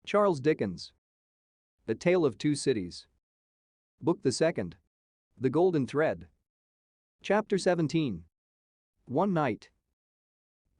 Charles Dickens. A Tale of Two Cities. Book the Second. The Golden Thread. Chapter 17. One night.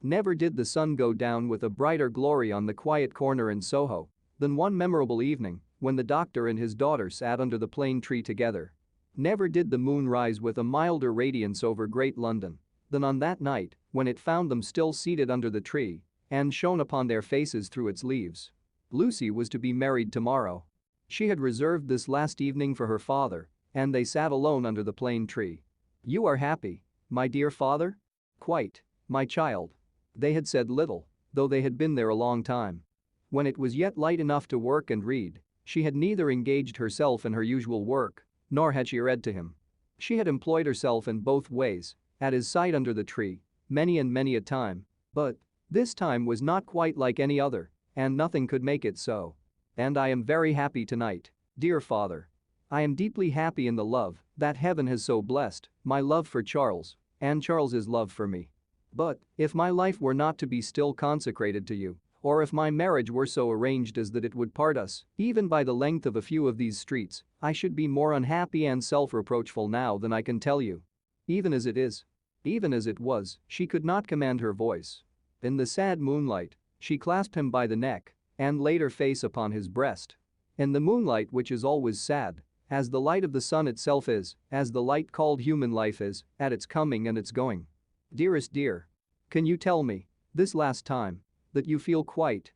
Never did the sun go down with a brighter glory on the quiet corner in Soho than one memorable evening when the doctor and his daughter sat under the plane tree together. Never did the moon rise with a milder radiance over Great London than on that night when it found them still seated under the tree and shone upon their faces through its leaves. Lucy was to be married tomorrow. She had reserved this last evening for her father, and they sat alone under the plane tree. "You are happy, my dear father?" "Quite, my child." They had said little, though they had been there a long time. When it was yet light enough to work and read, she had neither engaged herself in her usual work, nor had she read to him. She had employed herself in both ways, at his side under the tree, many and many a time, but this time was not quite like any other, and nothing could make it so. "And I am very happy tonight, dear father. I am deeply happy in the love that heaven has so blessed, my love for Charles, and Charles's love for me. But if my life were not to be still consecrated to you, or if my marriage were so arranged as that it would part us, even by the length of a few of these streets, I should be more unhappy and self-reproachful now than I can tell you. Even as it is." Even as it was, she could not command her voice. In the sad moonlight, she clasped him by the neck and laid her face upon his breast. In the moonlight, which is always sad, as the light of the sun itself is, as the light called human life is, at its coming and its going. "Dearest dear. Can you tell me, this last time, that you feel quite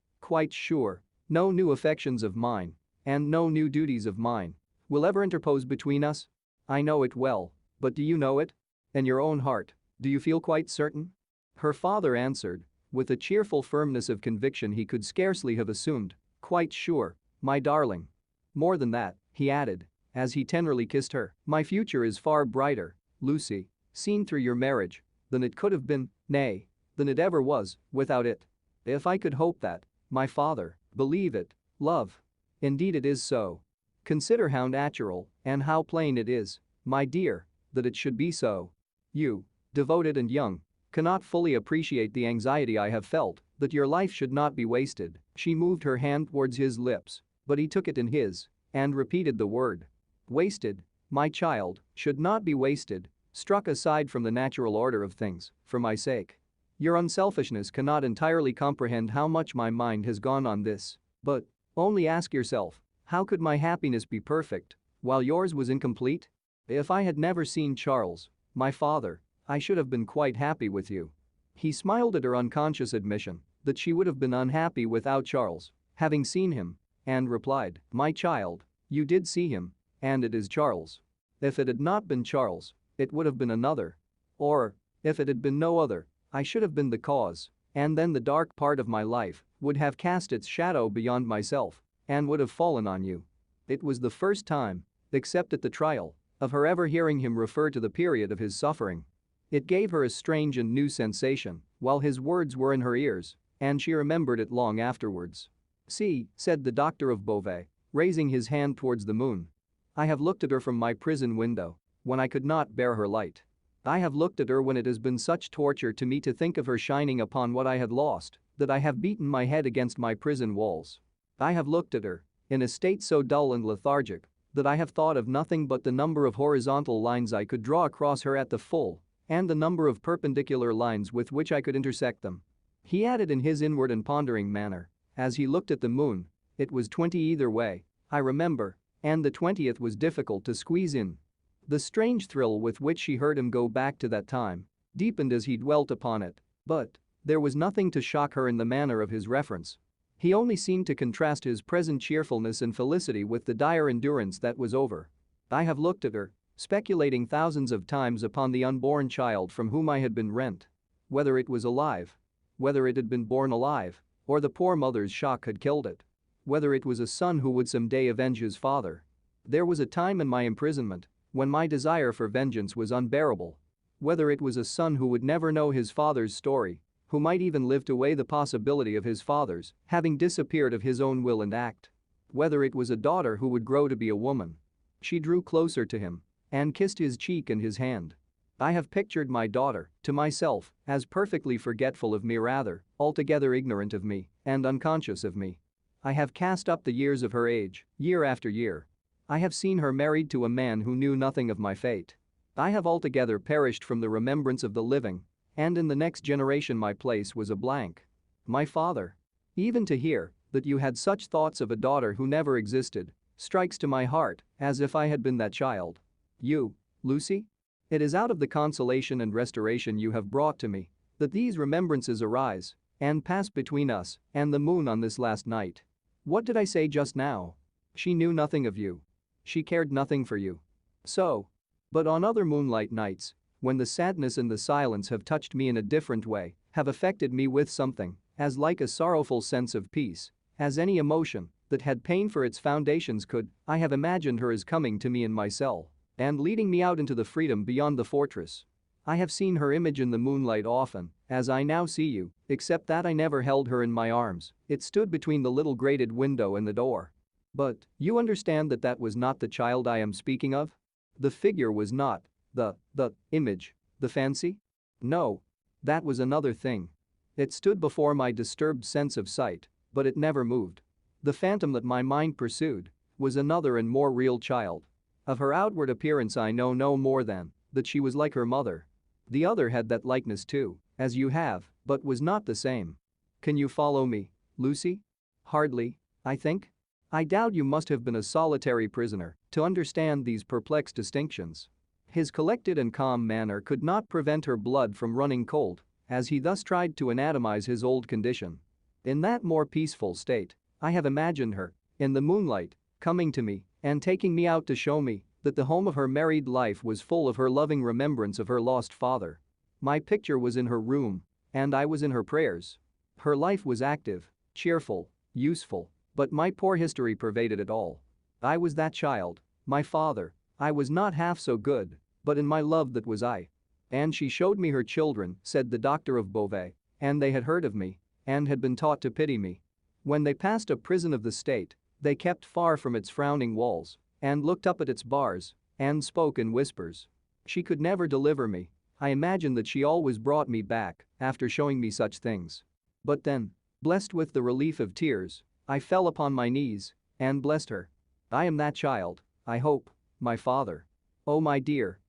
sure no new affections of mine and no new duties of mine will ever interpose between us? I know it well, but do you know it? In your own heart, do you feel quite certain?" Her father answered, with a cheerful firmness of conviction he could scarcely have assumed, "Quite sure, my darling. More than that," he added, as he tenderly kissed her, "my future is far brighter, Lucy, seen through your marriage, than it could have been, nay, than it ever was, without it. If I could hope that, my father, believe it, love. Indeed it is so. Consider how natural and how plain it is, my dear, that it should be so. You, devoted and young, cannot fully appreciate the anxiety I have felt that your life should not be wasted." She moved her hand towards his lips, but he took it in his and repeated the word. "Wasted, my child, should not be wasted, struck aside from the natural order of things, for my sake. Your unselfishness cannot entirely comprehend how much my mind has gone on this, but only ask yourself, how could my happiness be perfect while yours was incomplete? If I had never seen Charles, my father, I should have been quite happy with you." He smiled at her unconscious admission that she would have been unhappy without Charles, having seen him, and replied, "My child, you did see him, and it is Charles. If it had not been Charles, it would have been another. Or, if it had been no other, I should have been the cause, and then the dark part of my life would have cast its shadow beyond myself and would have fallen on you." It was the first time, except at the trial, of her ever hearing him refer to the period of his suffering. It gave her a strange and new sensation while his words were in her ears, and she remembered it long afterwards. "See," said the doctor of Beauvais, raising his hand towards the moon. "I have looked at her from my prison window when I could not bear her light. I have looked at her when it has been such torture to me to think of her shining upon what I had lost that I have beaten my head against my prison walls. I have looked at her in a state so dull and lethargic that I have thought of nothing but the number of horizontal lines I could draw across her at the full and the number of perpendicular lines with which I could intersect them." He added in his inward and pondering manner, as he looked at the moon, "It was 20 either way, I remember, and the 20th was difficult to squeeze in." The strange thrill with which she heard him go back to that time deepened as he dwelt upon it, but there was nothing to shock her in the manner of his reference. He only seemed to contrast his present cheerfulness and felicity with the dire endurance that was over. "I have looked at her, speculating thousands of times upon the unborn child from whom I had been rent. Whether it was alive, whether it had been born alive, or the poor mother's shock had killed it. Whether it was a son who would someday avenge his father. There was a time in my imprisonment when my desire for vengeance was unbearable. Whether it was a son who would never know his father's story, who might even live to weigh the possibility of his father's having disappeared of his own will and act. Whether it was a daughter who would grow to be a woman." She drew closer to him and kissed his cheek and his hand. "I have pictured my daughter, to myself, as perfectly forgetful of me, rather, altogether ignorant of me and unconscious of me. I have cast up the years of her age, year after year. I have seen her married to a man who knew nothing of my fate. I have altogether perished from the remembrance of the living, and in the next generation my place was a blank. My father. Even to hear that you had such thoughts of a daughter who never existed strikes to my heart as if I had been that child. You, Lucy? It is out of the consolation and restoration you have brought to me that these remembrances arise and pass between us and the moon on this last night. What did I say just now? She knew nothing of you. She cared nothing for you. So. But on other moonlight nights, when the sadness and the silence have touched me in a different way, have affected me with something as like a sorrowful sense of peace as any emotion that had pain for its foundations could, I have imagined her as coming to me in my cell and leading me out into the freedom beyond the fortress. I have seen her image in the moonlight often, as I now see you, except that I never held her in my arms. It stood between the little grated window and the door. But, you understand that that was not the child I am speaking of? The figure was not the image, the fancy? No. That was another thing. It stood before my disturbed sense of sight, but it never moved. The phantom that my mind pursued was another and more real child. Of her outward appearance I know no more than that she was like her mother. The other had that likeness too, as you have, but was not the same. Can you follow me, Lucy? Hardly, I think. I doubt you must have been a solitary prisoner to understand these perplexed distinctions. His collected and calm manner could not prevent her blood from running cold as he thus tried to anatomize his old condition. In that more peaceful state, I have imagined her, in the moonlight, coming to me and taking me out to show me that the home of her married life was full of her loving remembrance of her lost father. My picture was in her room, and I was in her prayers. Her life was active, cheerful, useful, but my poor history pervaded it all. I was that child, my father. I was not half so good, but in my love that was I. And she showed me her children, said the doctor of Beauvais, and they had heard of me and had been taught to pity me. When they passed a prison of the state, they kept far from its frowning walls and looked up at its bars and spoke in whispers. She could never deliver me. I imagine that she always brought me back after showing me such things. But then, blessed with the relief of tears, I fell upon my knees and blessed her. I am that child, I hope, my father. Oh my dear,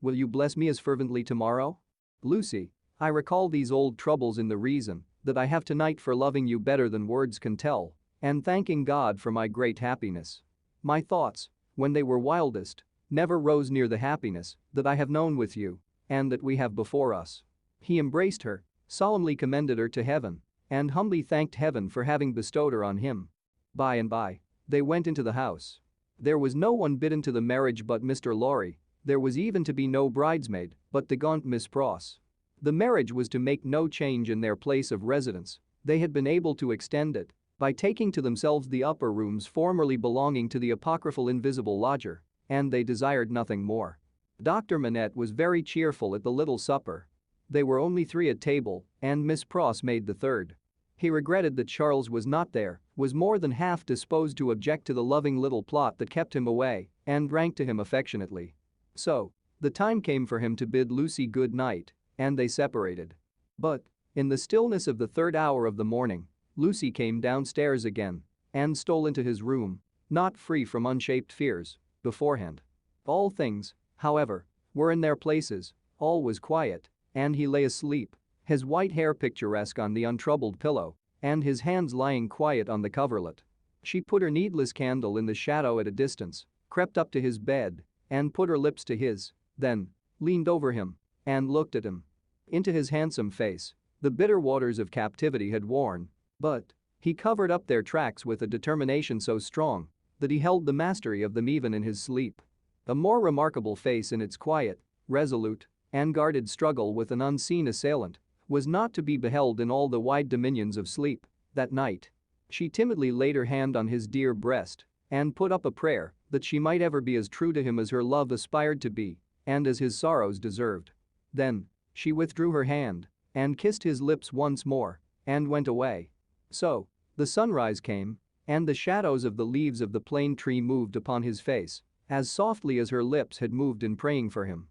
will you bless me as fervently tomorrow? Lucy, I recall these old troubles in the reason that I have tonight for loving you better than words can tell and thanking God for my great happiness. My thoughts, when they were wildest, never rose near the happiness that I have known with you and that we have before us. He embraced her, solemnly commended her to heaven, and humbly thanked heaven for having bestowed her on him. By and by, they went into the house. There was no one bidden to the marriage but Mr. Lorry. There was even to be no bridesmaid but the gaunt Miss Pross. The marriage was to make no change in their place of residence. They had been able to extend it by taking to themselves the upper rooms formerly belonging to the apocryphal invisible lodger, and they desired nothing more. Dr. Manette was very cheerful at the little supper. They were only 3 at table, and Miss Pross made the 3rd. He regretted that Charles was not there, was more than half disposed to object to the loving little plot that kept him away, and drank to him affectionately. So, the time came for him to bid Lucy good night, and they separated. But, in the stillness of the 3rd hour of the morning, Lucy came downstairs again and stole into his room, not free from unshaped fears beforehand. All things, however, were in their places, all was quiet, and he lay asleep, his white hair picturesque on the untroubled pillow, and his hands lying quiet on the coverlet. She put her needless candle in the shadow at a distance, crept up to his bed, and put her lips to his, then leaned over him and looked at him. Into his handsome face, the bitter waters of captivity had worn, but he covered up their tracks with a determination so strong that he held the mastery of them even in his sleep. A more remarkable face in its quiet, resolute, and guarded struggle with an unseen assailant was not to be beheld in all the wide dominions of sleep. That night, she timidly laid her hand on his dear breast and put up a prayer that she might ever be as true to him as her love aspired to be and as his sorrows deserved. Then, she withdrew her hand and kissed his lips once more and went away. So, the sunrise came, and the shadows of the leaves of the plane tree moved upon his face as softly as her lips had moved in praying for him.